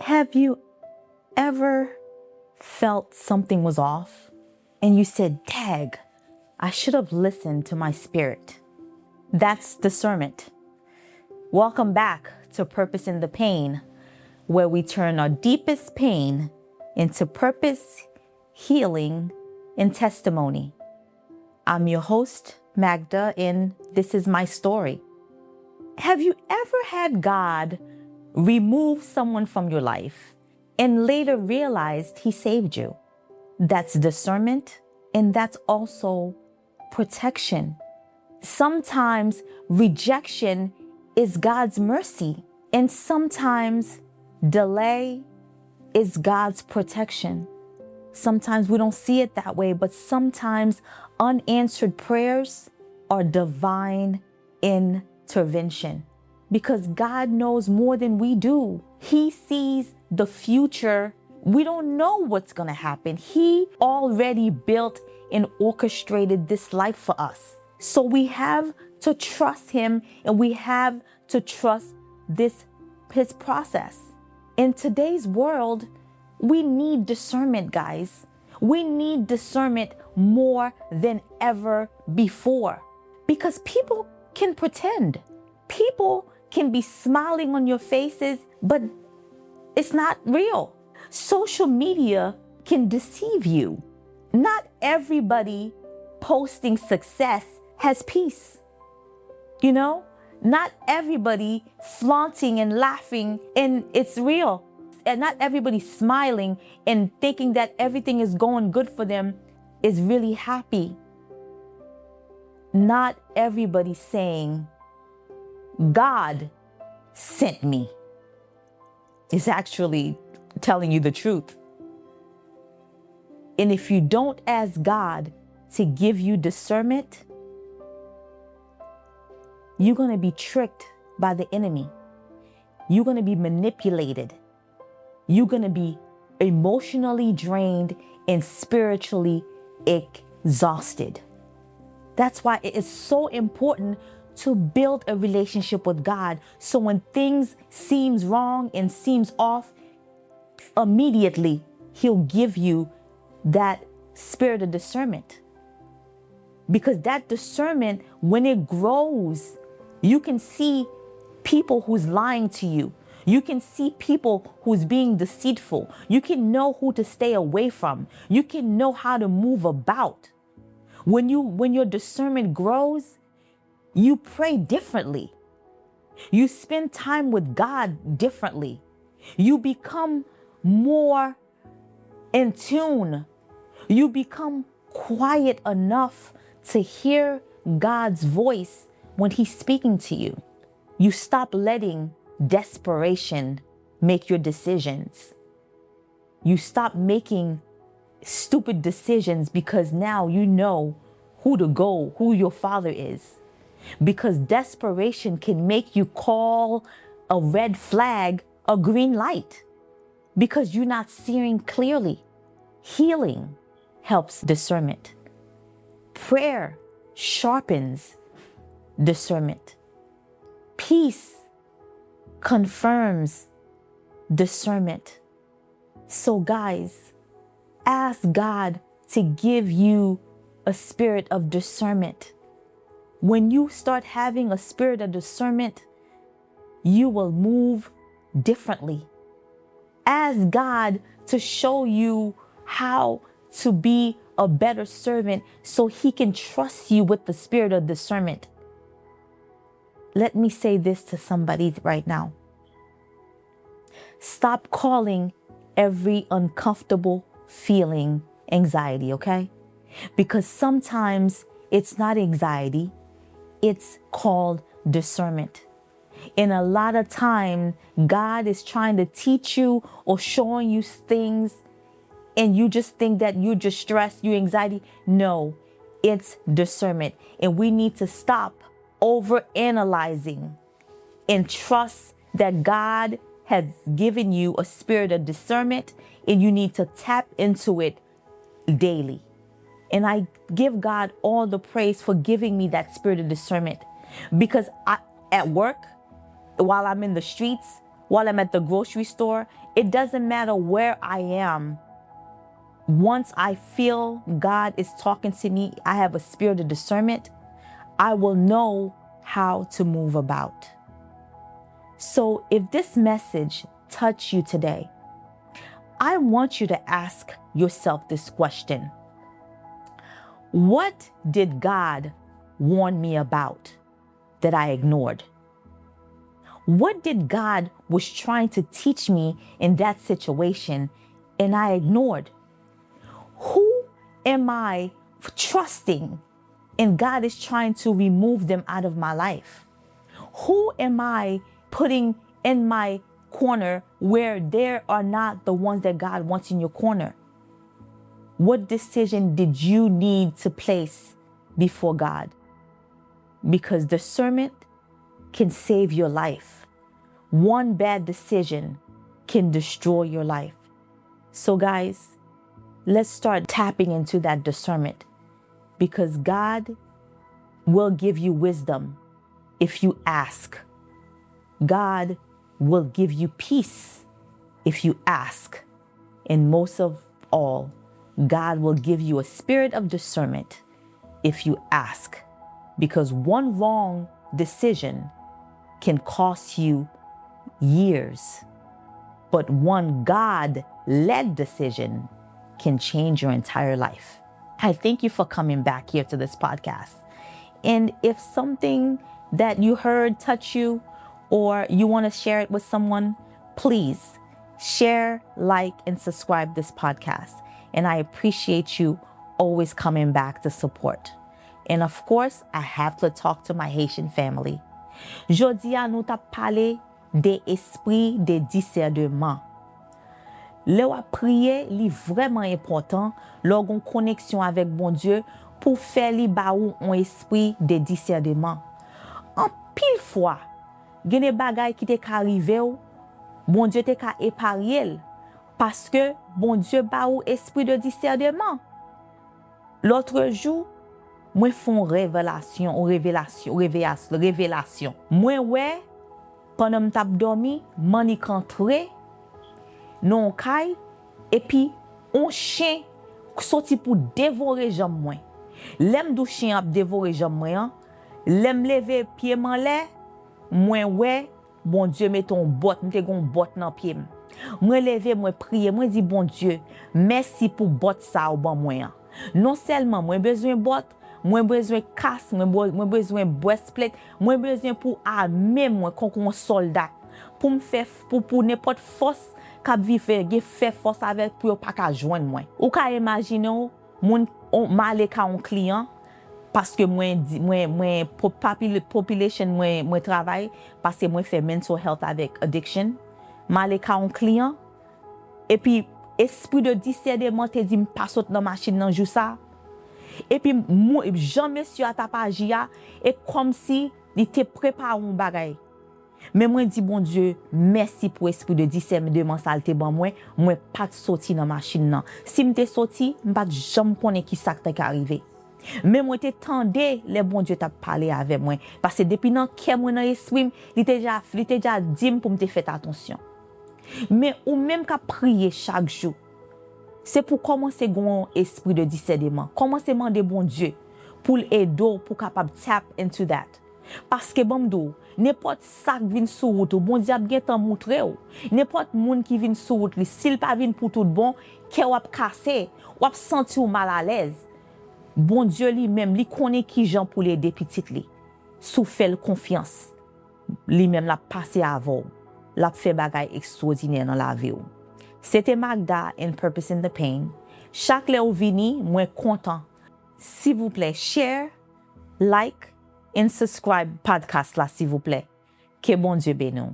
Have you ever felt something was off and you said, "Tag, I should have listened to my spirit"? That's discernment. Welcome back to Purpose in the Pain, where we turn our deepest pain into purpose, healing, and testimony. I'm your host, Magda, and this is my story. Have you ever had God remove someone from your life and later realized he saved you? That's discernment, and that's also protection. Sometimes rejection is God's mercy, and sometimes delay is God's protection. Sometimes we don't see it that way, but sometimes unanswered prayers are divine intervention, because God knows more than we do. He sees the future. We don't know what's going to happen. He already built and orchestrated this life for us. So we have to trust him, and we have to trust his process. In today's world, we need discernment, guys. We need discernment more than ever before, because people can pretend. People can be smiling on your faces, but it's not real. Social media can deceive you. Not everybody posting success has peace. Not everybody flaunting and laughing and it's real. And not everybody smiling and thinking that everything is going good for them is really happy. Not everybody saying, "God sent me," is actually telling you the truth. And if you don't ask God to give you discernment, you're going to be tricked by the enemy. You're going to be manipulated. You're going to be emotionally drained and spiritually exhausted. That's why it is so important to build a relationship with God. So when things seems wrong and seems off, immediately he'll give you that spirit of discernment. Because that discernment, when it grows, you can see people who's lying to you. You can see people who's being deceitful. You can know who to stay away from. You can know how to move about. When your discernment grows, you pray differently. You spend time with God differently. You become more in tune. You become quiet enough to hear God's voice when he's speaking to you. You stop letting desperation make your decisions. You stop making stupid decisions because now you know who to go, who your father is. Because desperation can make you call a red flag a green light because you're not seeing clearly. Healing helps discernment. Prayer sharpens discernment. Peace confirms discernment. So guys, ask God to give you a spirit of discernment. When you start having a spirit of discernment, you will move differently. Ask God to show you how to be a better servant so he can trust you with the spirit of discernment. Let me say this to somebody right now. Stop calling every uncomfortable feeling anxiety, okay? Because sometimes it's not anxiety, it's called discernment. And a lot of time, God is trying to teach you or showing you things, and you just think that you're just stressed, you're anxiety. No, it's discernment. And we need to stop overanalyzing and trust that God has given you a spirit of discernment, and you need to tap into it daily. And I give God all the praise for giving me that spirit of discernment, because at work, while I'm in the streets, while I'm at the grocery store. It doesn't matter where I am. Once I feel God is talking to me, I have a spirit of discernment, I will know how to move about. So if this message touched you today, I want you to ask yourself this question. What did God warn me about that I ignored? What did God was trying to teach me in that situation and I ignored? Who am I trusting and God is trying to remove them out of my life? Who am I putting in my corner where they are not the ones that God wants in your corner? What decision did you need to place before God? Because discernment can save your life. One bad decision can destroy your life. So guys, let's start tapping into that discernment, because God will give you wisdom if you ask. God will give you peace if you ask. And most of all, God will give you a spirit of discernment if you ask, because one wrong decision can cost you years, but one God-led decision can change your entire life. I thank you for coming back here to this podcast. And if something that you heard touch you, or you want to share it with someone, please share, like, and subscribe this podcast. And I appreciate you always coming back to support. And of course, I have to talk to my Haitian family. Jodi a nou t'a parlé de esprit de discernement. Le ou prier, li vraiment important, logon connexion avec bon Dieu pour faire li ba ou un esprit de discernement. En pile fois, gene bagay qui te ka rive ou, bon Dieu te ka épargner parce que bon Dieu ba ou esprit de discernement. L'autre jour, moi font révélation. Moi ouais, pendant m'tap dormi, mani rentré non kay et puis on chien sorti pour dévorer jambe moi. L'aime dou chien a dévorer jambe moi, l'aime lever pied man lè, moi ouais, bon Dieu met ton botte, m'te gon botte nan pied. Moi lever, moi prier, moi dit bon Dieu, merci pour botte ça ou ban moi. Non seulement moi besoin botte, moi besoin casque, moi besoin breastplate, moi besoin pour armer moi comme un soldat pour me faire pour n'importe force k'ap vive fait force avec pour pas ka joindre moi. Ou ka imaginer moun m'aller ka un client parce que moi population moi travail parce que moi fait mental health avec addiction. M'aller ka un client et puis esprit de discernement te dit pas saute dans machine nan jou ça. Et puis Jean monsieur a tapajia et comme si il était préparé un bagay. Mais moi dis bon Dieu, merci pour esprit de discernement salte ban moi pas sorti dans machine nan. Si m'te sorti, m'pas jamais connait qui ça t'est arrivé. Mais moi te tendé les bon Dieu t'a parlé avec moi parce que depuis nan ke moi dans esprit, il déjà dit pour me faire attention. Mais ou même qu'à prier chaque jour. C'est pour commencer gon esprit de discernement. Commencer demander bon Dieu pour aider pour capable tap into that. Parce que bon n'importe ça qui vient sur route, bon Dieu a bien t'en montrer ou. N'importe monde qui vient sur route, s'il pas vient pour tout bon, qui ou cassé, ou senti ou mal à l'aise. Bon Dieu lui-même, lui connaît qui gens pour l'aider petite li. Sou fait confiance. Lui-même l'a passé avant. L'a fait bagay extraordinaire dans la vie ou. C'était Magda in Purpose in the Pain. Chaque lè ou vini, moi content. S'il vous plaît, share, like, and subscribe podcast là, s'il vous plaît. Que bon Dieu bénisse.